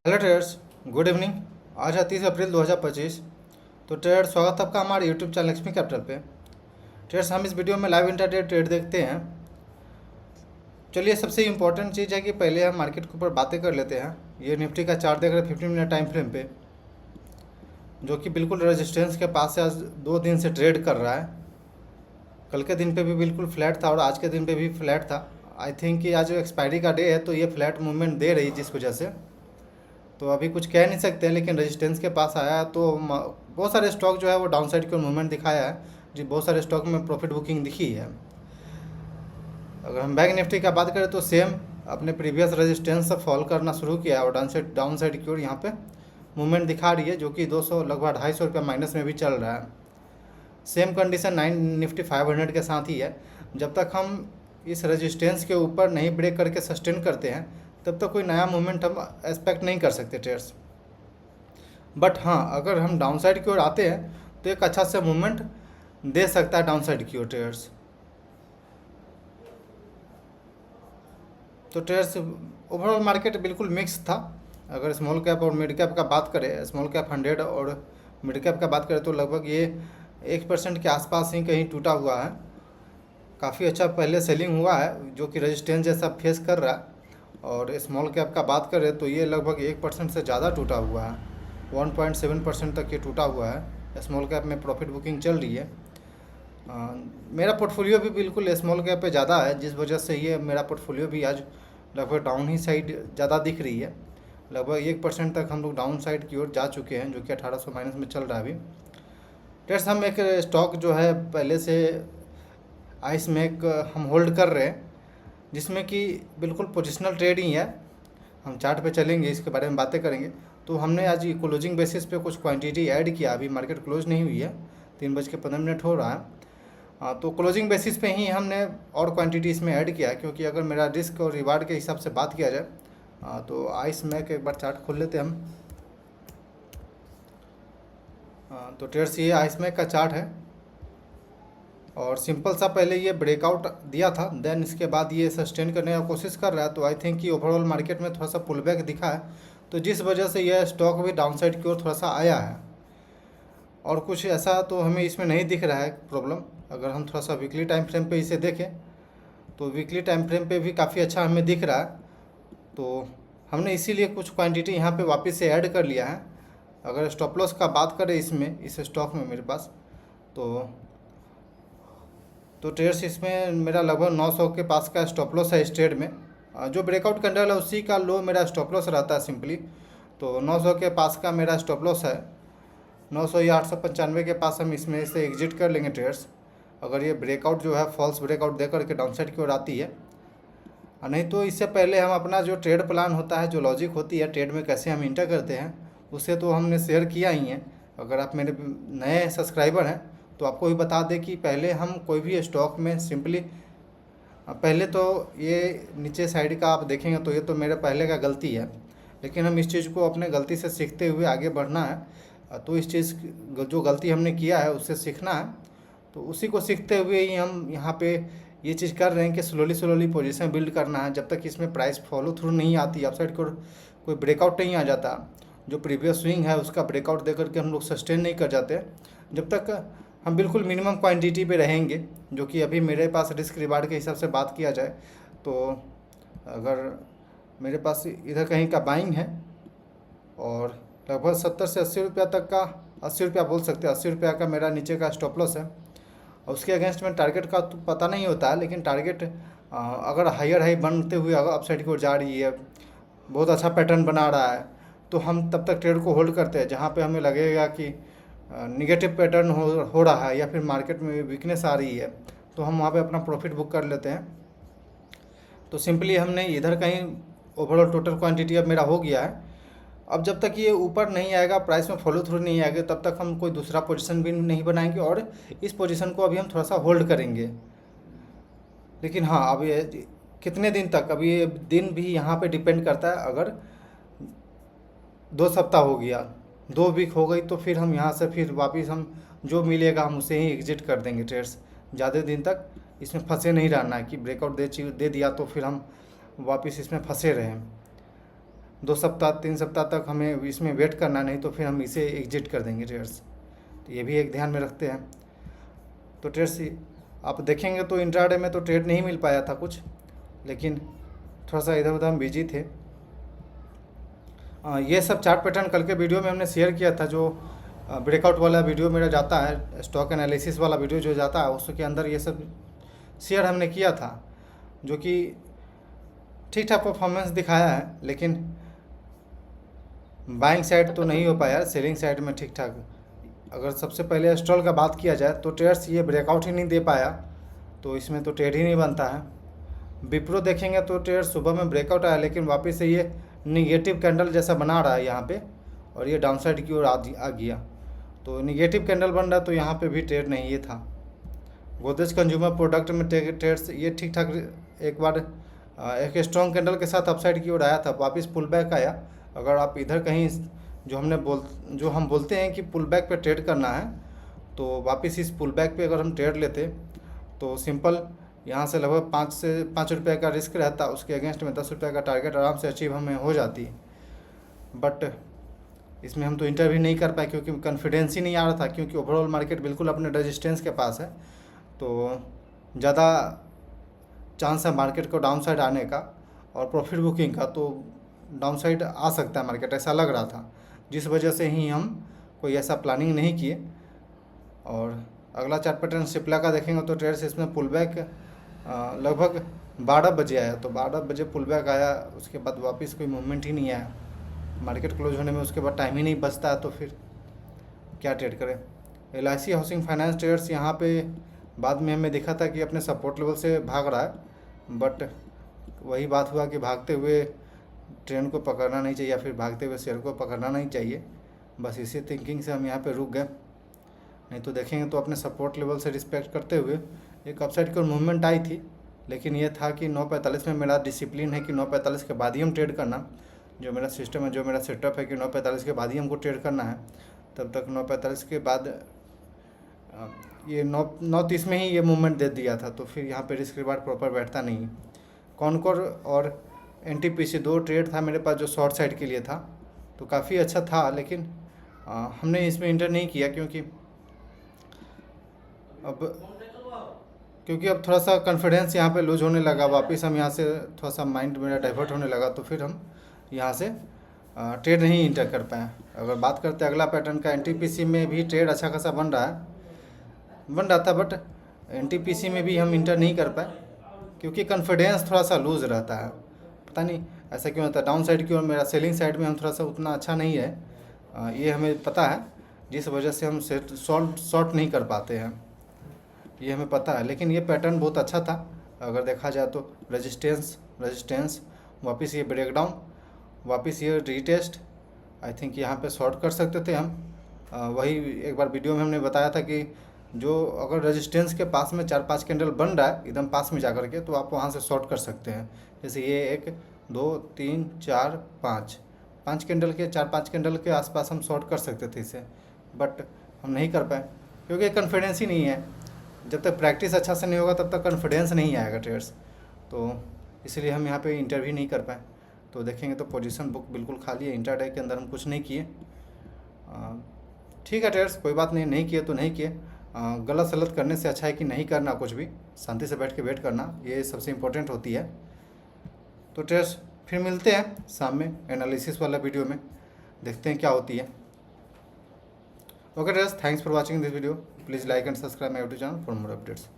Hello traders, good evening. आज है 30 अप्रैल 2025। तो ट्रेडर्स, स्वागत है आपका हमारे यूट्यूब चैनल लक्ष्मी कैपिटल पे। ट्रेडर्स, हम इस वीडियो में लाइव इंट्राडे ट्रेड देखते हैं। चलिए, सबसे इम्पोर्टेंट चीज़ है कि पहले हम मार्केट के ऊपर बातें कर लेते हैं। ये निफ्टी का चार्ट देख रहे हैं 15 मिनट टाइम फ्रेम पे, जो कि बिल्कुल रेजिस्टेंस के पास से आज 2 दिन से ट्रेड कर रहा है। कल के दिन पे भी बिल्कुल फ्लैट था और आज के दिन पे भी फ्लैट था। आई थिंक कि आज एक्सपायरी का डे है, तो ये फ्लैट मूवमेंट दे रही जिस वजह से तो अभी कुछ कह नहीं सकते हैं, लेकिन रेजिस्टेंस के पास आया है। तो बहुत सारे स्टॉक जो है वो डाउन साइड की मूवमेंट दिखाया है जी। बहुत सारे स्टॉक में प्रॉफिट बुकिंग दिखी है। अगर हम बैंक निफ्टी का बात करें तो सेम अपने प्रीवियस रेजिस्टेंस से फॉल करना शुरू किया है और डाउन साइड की ओर यहाँ पे मूवमेंट दिखा रही है, जो कि 200 लगभग 250 रुपये माइनस में भी चल रहा है। सेम कंडीशन निफ्टी 500 के साथ ही है। जब तक हम इस रेजिस्टेंस के ऊपर नहीं ब्रेक करके सस्टेन करते हैं, तब तक कोई नया मूवमेंट हम एक्सपेक्ट नहीं कर सकते ट्रेड्स। बट हाँ, अगर हम डाउन साइड की ओर आते हैं तो एक अच्छा सा मूवमेंट दे सकता है डाउन साइड की ओर ट्रेड्स। तो ट्रेड्स, ओवरऑल मार्केट बिल्कुल मिक्स था। अगर स्मॉल कैप और मिड कैप का बात करें, स्मॉल कैप 100 और मिड कैप का बात करें, तो लगभग ये 1% के आसपास ही कहीं टूटा हुआ है। काफ़ी अच्छा पहले सेलिंग हुआ है, जो कि रेजिस्टेंस जैसा फेस कर रहा है। और स्मॉल कैप का बात करें तो ये लगभग 1% से ज़्यादा टूटा हुआ है। 1.7% तक ये टूटा हुआ है। स्मॉल कैप में प्रॉफिट बुकिंग चल रही है। मेरा पोर्टफोलियो भी बिल्कुल स्मॉल कैप पे ज़्यादा है, जिस वजह से ये मेरा पोर्टफोलियो भी आज लगभग डाउन ही साइड ज़्यादा दिख रही है। लगभग 1% तक हम लोग डाउन साइड की ओर जा चुके हैं, जो कि 1800 माइनस में चल रहा है अभी। ट्रेड्स, हम एक स्टॉक जो है पहले से आइस में एक हम होल्ड कर रहे हैं, जिसमें कि बिल्कुल पोजिशनल ट्रेड ही है। हम चार्ट पे चलेंगे, इसके बारे में बातें करेंगे। तो हमने आज क्लोजिंग बेसिस पे कुछ क्वांटिटी ऐड किया। अभी मार्केट क्लोज नहीं हुई है, 3:15 हो रहा है। तो क्लोजिंग बेसिस पे ही हमने और क्वांटिटी इसमें ऐड किया है, क्योंकि अगर मेरा रिस्क और रिवार्ड के हिसाब से बात किया जाए तो आइस मैक एक बार चार्ट खोल लेते हैं हम। तो ट्रेड्स, ये आइस मैक का चार्ट है और सिंपल सा पहले ये ब्रेकआउट दिया था, देन इसके बाद ये सस्टेन करने का कोशिश कर रहा है। तो आई थिंक कि ओवरऑल मार्केट में थोड़ा सा पुल बैक दिखा है, तो जिस वजह से यह स्टॉक भी डाउन साइड की ओर थोड़ा सा आया है। और कुछ ऐसा तो हमें इसमें नहीं दिख रहा है प्रॉब्लम। अगर हम थोड़ा सा वीकली टाइम फ्रेम पे इसे देखें तो वीकली टाइम फ्रेम पे भी काफ़ी अच्छा हमें दिख रहा है। तो हमने इसीलिए कुछ क्वांटिटी यहाँ पे वापस से ऐड कर लिया है। अगर स्टॉप लॉस का बात करें इसमें, इस स्टॉक में मेरे पास तो ट्रेड्स, इसमें मेरा लगभग 900 के पास का स्टॉप लॉस है इस ट्रेड में। जो ब्रेकआउट कैंडल है उसी का लो मेरा स्टॉप लॉस रहता है सिंपली। तो 900 के पास का मेरा स्टॉप लॉस है। 900 या 895 के पास हम इसमें से एग्जिट कर लेंगे ट्रेड्स, अगर ये ब्रेकआउट जो है फॉल्स ब्रेकआउट दे करके डाउन साइड की ओर आती है। नहीं तो इससे पहले हम अपना जो ट्रेड प्लान होता है, जो लॉजिक होती है ट्रेड में कैसे हम इंटर करते हैं, उसे तो हमने शेयर किया ही है। अगर आप मेरे नए सब्सक्राइबर हैं तो आपको भी बता दें कि पहले हम कोई भी स्टॉक में सिंपली, पहले तो ये नीचे साइड का आप देखेंगे तो ये तो मेरे पहले का गलती है, लेकिन हम इस चीज़ को अपने गलती से सीखते हुए आगे बढ़ना है। तो इस चीज़ जो गलती हमने किया है उससे सीखना है। तो उसी को सीखते हुए ही हम यहाँ पे ये चीज़ कर रहे हैं कि स्लोली पोजीशन बिल्ड करना है। जब तक इसमें प्राइस फॉलो थ्रू नहीं आती, अपसाइड को कोई ब्रेकआउट नहीं आ जाता, जो प्रीवियस स्विंग है उसका ब्रेकआउट दे करके हम लोग सस्टेन नहीं कर जाते, जब तक हम बिल्कुल मिनिमम क्वांटिटी पे रहेंगे। जो कि अभी मेरे पास रिस्क रिवार्ड के हिसाब से बात किया जाए तो अगर मेरे पास इधर कहीं का बाइंग है और लगभग 70 से 80 रुपया तक का, 80 रुपया बोल सकते हैं, 80 रुपया का मेरा नीचे का स्टॉप लॉस है। और उसके अगेंस्ट में टारगेट का तो पता नहीं होता है, लेकिन टारगेट अगर हायर हाई बनते हुए अगर अपसाइड की ओर जा रही है, बहुत अच्छा पैटर्न बना रहा है, तो हम तब तक ट्रेड को होल्ड करते हैं। जहाँ पे हमें लगेगा कि निगेटिव पैटर्न हो रहा है या फिर मार्केट में वीकनेस आ रही है, तो हम वहाँ पे अपना प्रॉफिट बुक कर लेते हैं। तो सिंपली हमने इधर कहीं ओवरऑल टोटल क्वांटिटी अब मेरा हो गया है। अब जब तक ये ऊपर नहीं आएगा, प्राइस में फॉलो थ्रू नहीं आएगा, तब तक हम कोई दूसरा पोजीशन भी नहीं बनाएंगे और इस पोजीशन को अभी हम थोड़ा सा होल्ड करेंगे। लेकिन हाँ, अब ये कितने दिन तक, अभी ये दिन भी यहाँ पे डिपेंड करता है। अगर 2 सप्ताह हो गया, 2 वीक हो गई, तो फिर हम यहाँ से फिर वापस हम जो मिलेगा हम उसे ही एग्जिट कर देंगे ट्रेड्स। ज़्यादा दिन तक इसमें फंसे नहीं रहना है कि ब्रेकआउट दे दिया तो फिर हम वापस इसमें फंसे रहें। 2 सप्ताह 3 सप्ताह तक हमें इसमें वेट करना, नहीं तो फिर हम इसे एग्जिट कर देंगे ट्रेडर्स। तो ये भी एक ध्यान में रखते हैं। तो ट्रेडर्स आप देखेंगे तो इंट्राडे में तो ट्रेड नहीं मिल पाया था कुछ, लेकिन थोड़ा सा इधर उधर हम बिजी थे। ये सब चार्ट पैटर्न कल के वीडियो में हमने शेयर किया था। जो ब्रेकआउट वाला वीडियो मेरा जाता है, स्टॉक एनालिसिस वाला वीडियो जो जाता है, उसके अंदर ये सब शेयर हमने किया था, जो कि ठीक ठाक परफॉर्मेंस दिखाया है, लेकिन बाइंग साइड तो नहीं हो पाया, सेलिंग साइड में ठीक ठाक। अगर सबसे पहले स्टॉल का बात किया जाए तो ट्रेडर्स ये ब्रेकआउट ही नहीं दे पाया, तो इसमें तो ट्रेड ही नहीं बनता है। विप्रो देखेंगे तो ट्रेडर्स सुबह में ब्रेकआउट आया, लेकिन वापस से ये निगेटिव कैंडल जैसा बना रहा है यहाँ पे, और ये डाउनसाइड की ओर आ गया। तो निगेटिव कैंडल बन रहा है, तो यहाँ पे भी ट्रेड नहीं ये था। गोदरेज कंज्यूमर प्रोडक्ट में ट्रेड्स ये ठीक ठाक एक बार एक स्ट्रॉन्ग कैंडल के साथ अपसाइड की ओर आया था, वापस पुल बैक आया। अगर आप इधर कहीं जो हम बोलते हैं कि पुल बैक पे ट्रेड करना है, तो वापस इस पुल बैक पे अगर हम ट्रेड लेते तो सिंपल यहाँ से लगभग 5 रुपये का रिस्क रहता, उसके अगेंस्ट में 10 रुपये का टारगेट आराम से अचीव हमें हो जाती। बट इसमें हम तो इंटर भी नहीं कर पाए, क्योंकि कॉन्फिडेंस ही नहीं आ रहा था, क्योंकि ओवरऑल मार्केट बिल्कुल अपने रेजिस्टेंस के पास है। तो ज़्यादा चांस है मार्केट को डाउन साइड आने का और प्रॉफिट बुकिंग का, तो डाउन साइड आ सकता है मार्केट, ऐसा लग रहा था, जिस वजह से ही हम कोई ऐसा प्लानिंग नहीं किए। और अगला चार्ट पैटर्न सिप्ला का देखेंगे तो ट्रेड्स इसमें पुल बैक लगभग 12 बजे आया, तो 12 बजे पुल बैक आया, उसके बाद वापस कोई मूवमेंट ही नहीं आया। मार्केट क्लोज होने में उसके बाद टाइम ही नहीं बचता है, तो फिर क्या ट्रेड करें। LIC हाउसिंग फाइनेंस ट्रेडर्स यहाँ पे बाद में हमें दिखा था कि अपने सपोर्ट लेवल से भाग रहा है, बट वही बात हुआ कि भागते हुए ट्रेंड को पकड़ना नहीं चाहिए, या फिर भागते हुए शेयर को पकड़ना नहीं चाहिए। बस इसी थिंकिंग से हम यहाँ पे रुक गए। नहीं तो देखेंगे तो अपने सपोर्ट लेवल से रिस्पेक्ट करते हुए एक अपसाइड की मूवमेंट आई थी, लेकिन ये था कि 9:45 में मेरा डिसिप्लिन है कि 9:45 के बाद ही हम ट्रेड करना। जो मेरा सिस्टम है, जो मेरा सेटअप है कि 9:45 के बाद ही हमको ट्रेड करना है। तब तक 9:45 के बाद ये 9:30 में ही ये मूवमेंट दे दिया था, तो फिर यहाँ पे रिस्क रिवार्ड प्रॉपर बैठता नहीं। कॉनकोर और NTPC 2 ट्रेड था मेरे पास, जो शॉर्ट साइड के लिए था, तो काफ़ी अच्छा था, लेकिन हमने इसमें इंटर नहीं किया, क्योंकि अब थोड़ा सा कॉन्फिडेंस यहाँ पे लूज होने लगा। वापस हम यहाँ से थोड़ा सा माइंड मेरा डाइवर्ट होने लगा, तो फिर हम यहाँ से ट्रेड नहीं इंटर कर पाए। अगर बात करते हैं अगला पैटर्न का, NTPC में भी ट्रेड अच्छा खासा बन रहा था, बट NTPC में भी हम इंटर नहीं कर पाए, क्योंकि कॉन्फिडेंस थोड़ा सा लूज रहता है। पता नहीं ऐसा क्यों होता है। डाउन साइड की ओर मेरा सेलिंग साइड में हम थोड़ा सा उतना अच्छा नहीं है, ये हमें पता है, जिस वजह से हम शॉर्ट नहीं कर पाते हैं, ये हमें पता है। लेकिन ये पैटर्न बहुत अच्छा था, अगर देखा जाए तो रेजिस्टेंस वापस ये ब्रेकडाउन, वापस ये रीटेस्ट, आई थिंक यहाँ पे शॉर्ट कर सकते थे हम। वही एक बार वीडियो में हमने बताया था कि जो अगर रेजिस्टेंस के पास में 4-5 कैंडल बन रहा है एकदम पास में जाकर के, तो आप वहाँ से शॉर्ट कर सकते हैं। जैसे ये 1 2 3 4 5 कैंडल के 4-5 कैंडल के आसपास हम शॉर्ट कर सकते थे इसे, बट हम नहीं कर पाए, क्योंकि कॉन्फिडेंस ही नहीं है। जब तक प्रैक्टिस अच्छा से नहीं होगा तब तक कॉन्फिडेंस नहीं आएगा ट्रेडर्स, तो इसलिए हम यहाँ पे इंटर भी नहीं कर पाए। तो देखेंगे तो पोजीशन बुक बिल्कुल खाली है, इंट्राडे के अंदर हम कुछ नहीं किए। ठीक है ट्रेडर्स, कोई बात नहीं, नहीं किए तो नहीं किए। गलत सलत करने से अच्छा है कि नहीं करना कुछ भी, शांति से बैठ के वेट करना, ये सबसे इम्पोर्टेंट होती है। तो ट्रेडर्स फिर मिलते हैं शाम में एनालिसिस वाला वीडियो में, देखते हैं क्या होती है। Okay traders, thanks for watching this video. Please like and subscribe my YouTube channel for more updates.